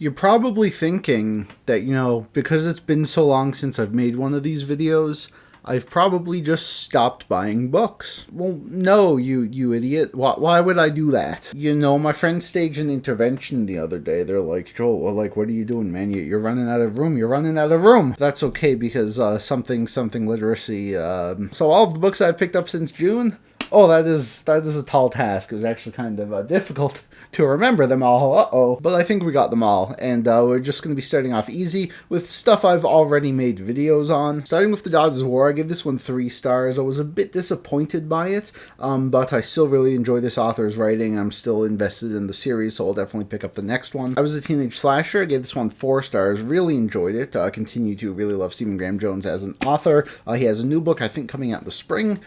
You're probably thinking that, because it's been so long since I've made one of these videos, I've probably just stopped buying books. Well, no, you idiot. Why would I do that? My friend staged an intervention the other day. They're like, Joel, well, what are you doing, man? You're running out of room. You're running out of room. That's okay because something literacy. So all of the books I've picked up since June, oh, that is a tall task. It was actually kind of difficult to remember them all. Uh-oh. But I think we got them all. And we're just going to be starting off easy with stuff I've already made videos on. Starting with The Gods of War, I gave this one 3 stars. I was a bit disappointed by it, but I still really enjoy this author's writing. I'm still invested in the series, so I'll definitely pick up the next one. I Was a Teenage Slasher. I gave this one 4 stars. Really enjoyed it. Continue to really love Stephen Graham Jones as an author. He has a new book, I think, coming out in the spring.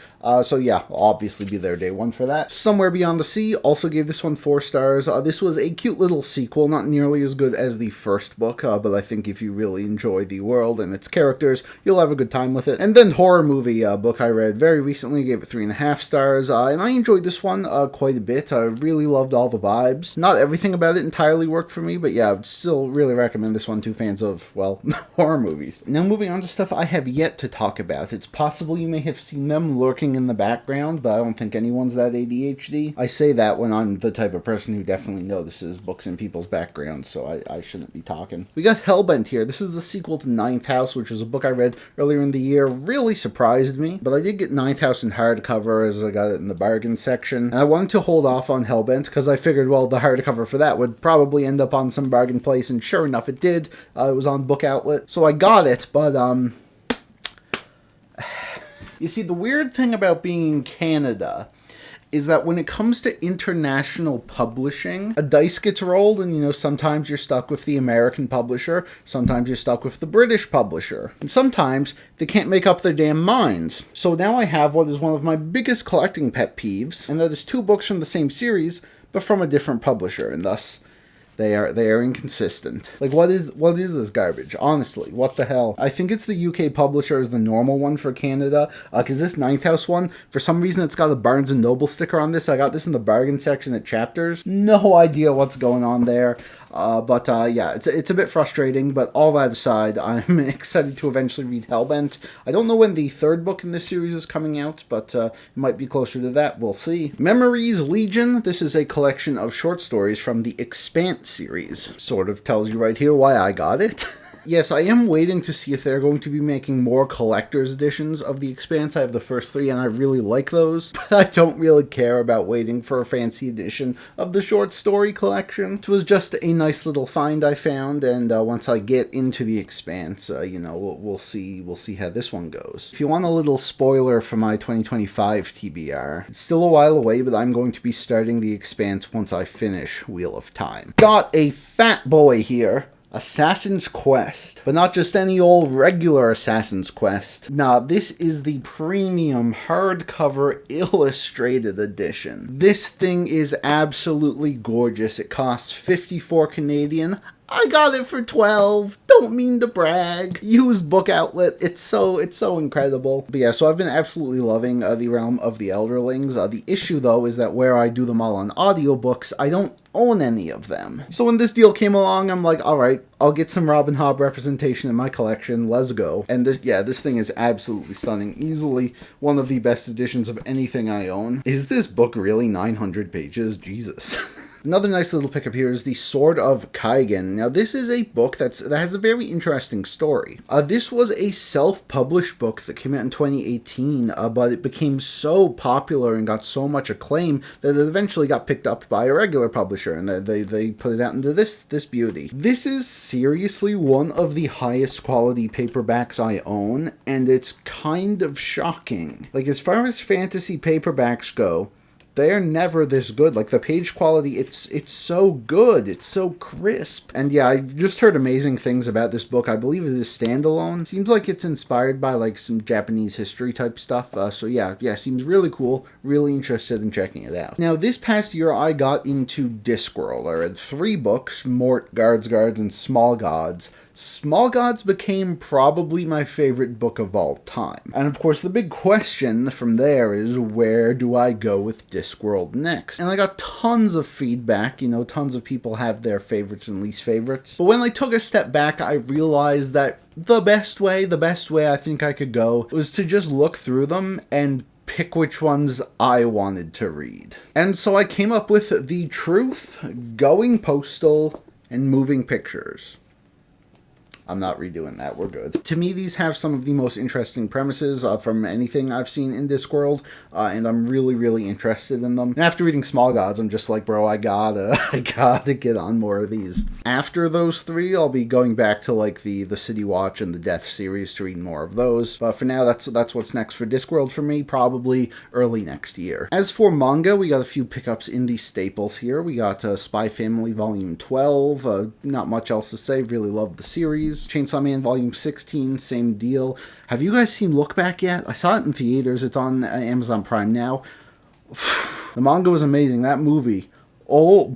So yeah, I'll obviously be there day 1 for that. Somewhere Beyond the Sea, also gave this one 4 stars. This was a cute little sequel, not nearly as good as the first book, but I think if you really enjoy the world and its characters, you'll have a good time with it. And then Horror Movie, book I read very recently, gave it 3.5 stars, and I enjoyed this one quite a bit. I really loved all the vibes. Not everything about it entirely worked for me, but yeah, I would still really recommend this one to fans of, well, horror movies. Now moving on to stuff I have yet to talk about. It's possible you may have seen them lurking in the background, but I don't think anyone's that ADHD. I say that when I'm the type of person who definitely notices books in people's backgrounds, so I shouldn't be talking. We got Hellbent here. This is the sequel to Ninth House, which was a book I read earlier in the year. Really surprised me, but I did get Ninth House in hardcover as I got it in the bargain section. And I wanted to hold off on Hellbent because I figured, well, the hardcover for that would probably end up on some bargain place, and sure enough it did. It was on Book Outlet, so I got it, but you see, the weird thing about being in Canada is that when it comes to international publishing, a dice gets rolled, and sometimes you're stuck with the American publisher, sometimes you're stuck with the British publisher, and sometimes they can't make up their damn minds. So now I have what is one of my biggest collecting pet peeves, and that is 2 books from the same series, but from a different publisher, and thus they are inconsistent. What is this garbage? Honestly, what the hell? I think it's the UK publisher is the normal one for Canada, because this Ninth House one, for some reason it's got a Barnes & Noble sticker on this. I got this in the bargain section at Chapters. No idea what's going on there. But yeah, it's a bit frustrating, but all that aside, I'm excited to eventually read Hellbent. I don't know when the 3rd book in this series is coming out, but it might be closer to that. We'll see. Memories Legion. This is a collection of short stories from the Expanse series. Sort of tells you right here why I got it. Yes, I am waiting to see if they're going to be making more collector's editions of The Expanse. I have the first 3, and I really like those, but I don't really care about waiting for a fancy edition of the short story collection. It was just a nice little find I found, and once I get into The Expanse, we'll see how this one goes. If you want a little spoiler for my 2025 TBR, it's still a while away, but I'm going to be starting The Expanse once I finish Wheel of Time. Got a fat boy here. Assassin's Quest, but not just any old regular Assassin's Quest. Nah, this is the premium hardcover illustrated edition. This thing is absolutely gorgeous. It costs 54 Canadian. I got it for 12. Don't mean to brag. Use Book Outlet. It's so incredible. But yeah, so I've been absolutely loving The Realm of the Elderlings. The issue, though, is that where I do them all on audiobooks, I don't own any of them. So when this deal came along, I'm like, all right, I'll get some Robin Hobb representation in my collection. Let's go. And this thing is absolutely stunning. Easily one of the best editions of anything I own. Is this book really 900 pages? Jesus. Another nice little pickup here is The Sword of Kaigen. Now, this is a book that has a very interesting story. This was a self-published book that came out in 2018, but it became so popular and got so much acclaim that it eventually got picked up by a regular publisher, and they put it out into this beauty. This is seriously one of the highest quality paperbacks I own, and it's kind of shocking. As far as fantasy paperbacks go, they're never this good. The page quality, it's so good. It's so crisp. And yeah, I've just heard amazing things about this book. I believe it is standalone. Seems like it's inspired by some Japanese history type stuff. So yeah, seems really cool. Really interested in checking it out. Now, this past year, I got into Discworld. I read 3 books, Mort, Guards, and Small Gods. Small Gods became probably my favorite book of all time. And of course, the big question from there is, where do I go with Discworld next? And I got tons of feedback, tons of people have their favorites and least favorites. But when I took a step back, I realized that the best way I think I could go was to just look through them and pick which ones I wanted to read. And so I came up with The Truth, Going Postal, and Moving Pictures. I'm not redoing that. We're good. To me, these have some of the most interesting premises from anything I've seen in Discworld, and I'm really, really interested in them. And after reading Small Gods, I'm just like, bro, I gotta get on more of these. After those three, I'll be going back to like the City Watch and the Death series to read more of those. But for now, that's what's next for Discworld for me, probably early next year. As for manga, we got a few pickups in the staples here. We got Spy Family Volume 12. Not much else to say. Really love the series. Chainsaw Man Volume 16, same deal. Have you guys seen Look Back yet? I saw it in theaters. It's on Amazon Prime now. The manga was amazing. That movie. Oh...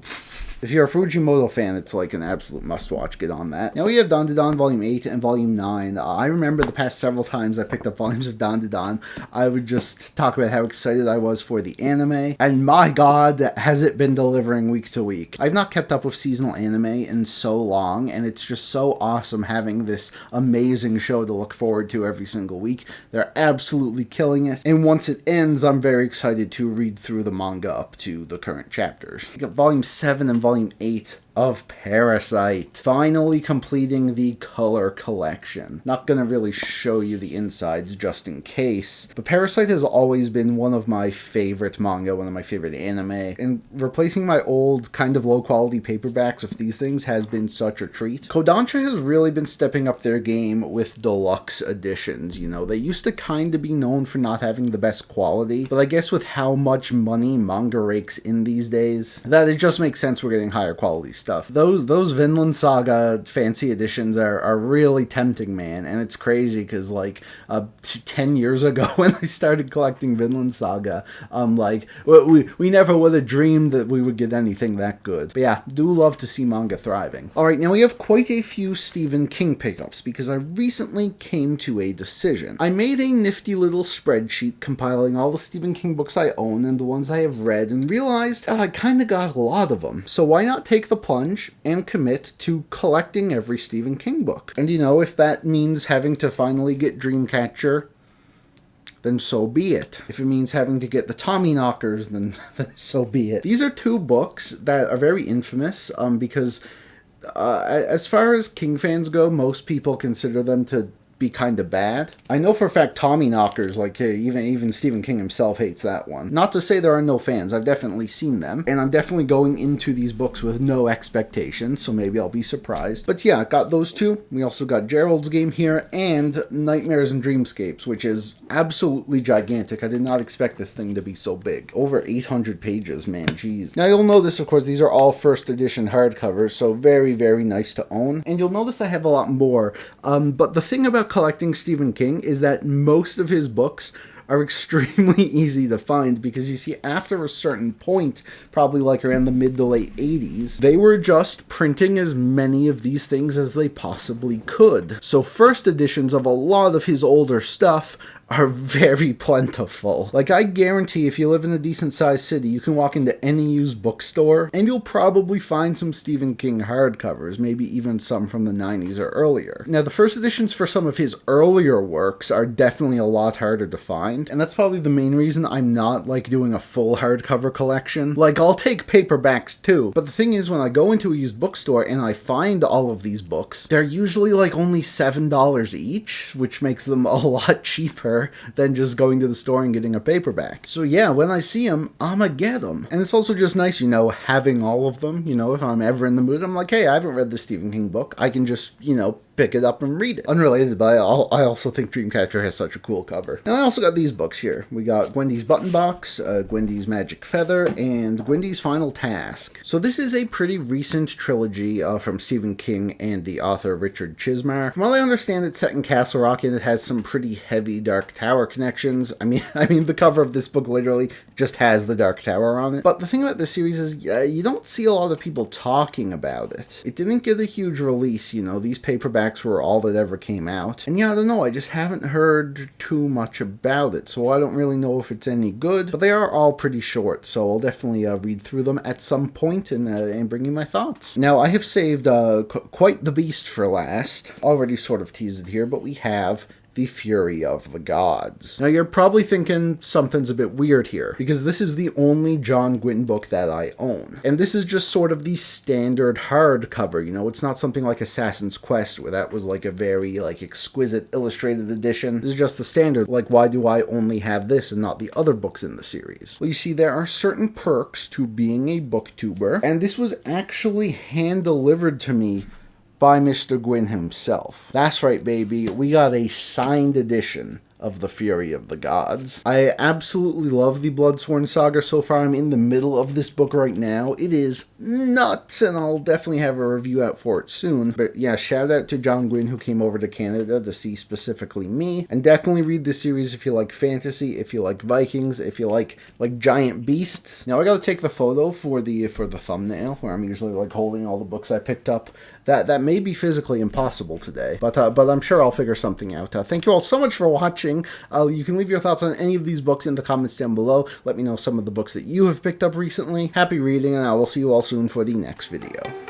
If you're a Fujimoto fan, it's like an absolute must-watch. Get on that. Now we have Dandadan Volume 8 and Volume 9. I remember the past several times I picked up volumes of Dandadan, I would just talk about how excited I was for the anime. And my god, has it been delivering week to week. I've not kept up with seasonal anime in so long, and it's just so awesome having this amazing show to look forward to every single week. They're absolutely killing it. And once it ends, I'm very excited to read through the manga up to the current chapters. We got Volume 7 and Volume 8 of Parasite. Finally completing the color collection. Not gonna really show you the insides just in case, but Parasite has always been one of my favorite manga, one of my favorite anime, and replacing my old kind of low quality paperbacks of these things has been such a treat. Kodansha has really been stepping up their game with deluxe editions, They used to kind of be known for not having the best quality, but I guess with how much money manga rakes in these days, that it just makes sense we're getting higher quality stuff. Those Vinland Saga fancy editions are really tempting, man, and it's crazy because 10 years ago when I started collecting Vinland Saga, we never would have dreamed that we would get anything that good. But yeah, do love to see manga thriving. Alright, now we have quite a few Stephen King pickups because I recently came to a decision. I made a nifty little spreadsheet compiling all the Stephen King books I own and the ones I have read, and realized that I kind of got a lot of them. So why not take the plunge and commit to collecting every Stephen King book? And if that means having to finally get Dreamcatcher, then so be it. If it means having to get the Tommyknockers, then so be it. These are two books that are very infamous because as far as King fans go, most people consider them to be kind of bad. I know for a fact Tommyknockers, even Stephen King himself hates that one. Not to say there are no fans, I've definitely seen them, and I'm definitely going into these books with no expectations, so maybe I'll be surprised. But yeah, got those two. We also got Gerald's Game here, and Nightmares and Dreamscapes, which is absolutely gigantic. I did not expect this thing to be so big. Over 800 pages, man, jeez. Now you'll notice, of course, these are all first edition hardcovers, so very, very nice to own. And you'll notice I have a lot more, but the thing about collecting Stephen King is that most of his books are extremely easy to find because you see, after a certain point, probably like around the mid to late 80s, they were just printing as many of these things as they possibly could. So first editions of a lot of his older stuff are very plentiful. I guarantee if you live in a decent sized city, you can walk into any used bookstore and you'll probably find some Stephen King hardcovers, maybe even some from the 90s or earlier. Now, the first editions for some of his earlier works are definitely a lot harder to find, and that's probably the main reason I'm not doing a full hardcover collection. I'll take paperbacks too, but the thing is, when I go into a used bookstore and I find all of these books, they're usually only $7 each, which makes them a lot cheaper than just going to the store and getting a paperback. So yeah, when I see them, I'ma get them. And it's also just nice, having all of them. If I'm ever in the mood, I'm like, hey, I haven't read the Stephen King book. I can just, pick it up and read it. Unrelated, but I also think Dreamcatcher has such a cool cover. And I also got these books here. We got Gwendy's Button Box, Gwendy's Magic Feather, and Gwendy's Final Task. So this is a pretty recent trilogy from Stephen King and the author Richard Chizmar. From what I understand, it's set in Castle Rock and it has some pretty heavy Dark Tower connections. I mean, the cover of this book literally just has the Dark Tower on it. But the thing about this series is you don't see a lot of people talking about it. It didn't get a huge release, these paperbacks paperbacks were all that ever came out. And yeah, I don't know, I just haven't heard too much about it, so I don't really know if it's any good, but they are all pretty short, so I'll definitely read through them at some point and bring you my thoughts. Now, I have saved quite the beast for last. Already sort of teased it here, but we have The Fury of the Gods. Now, you're probably thinking something's a bit weird here, because this is the only John Gwynne book that I own. And this is just sort of the standard hardcover, you know, it's not something like Assassin's Quest, where that was like a very, like, exquisite illustrated edition. This is just the standard. Like, why do I only have this and not the other books in the series? Well, you see, there are certain perks to being a booktuber, and this was actually hand-delivered to me by Mr. Gwynne himself. That's right, baby. We got a signed edition of The Fury of the Gods. I absolutely love the Bloodsworn saga so far. I'm in the middle of this book right now. It is nuts, and I'll definitely have a review out for it soon. But yeah, shout out to John Gwynne, who came over to Canada to see specifically me. And definitely read this series if you like fantasy, if you like Vikings, if you like giant beasts. Now I gotta take the photo for the thumbnail, where I'm usually like holding all the books I picked up. That may be physically impossible today, but I'm sure I'll figure something out. Thank you all so much for watching. You can leave your thoughts on any of these books in the comments down below. Let me know some of the books that you have picked up recently. Happy reading, and I will see you all soon for the next video.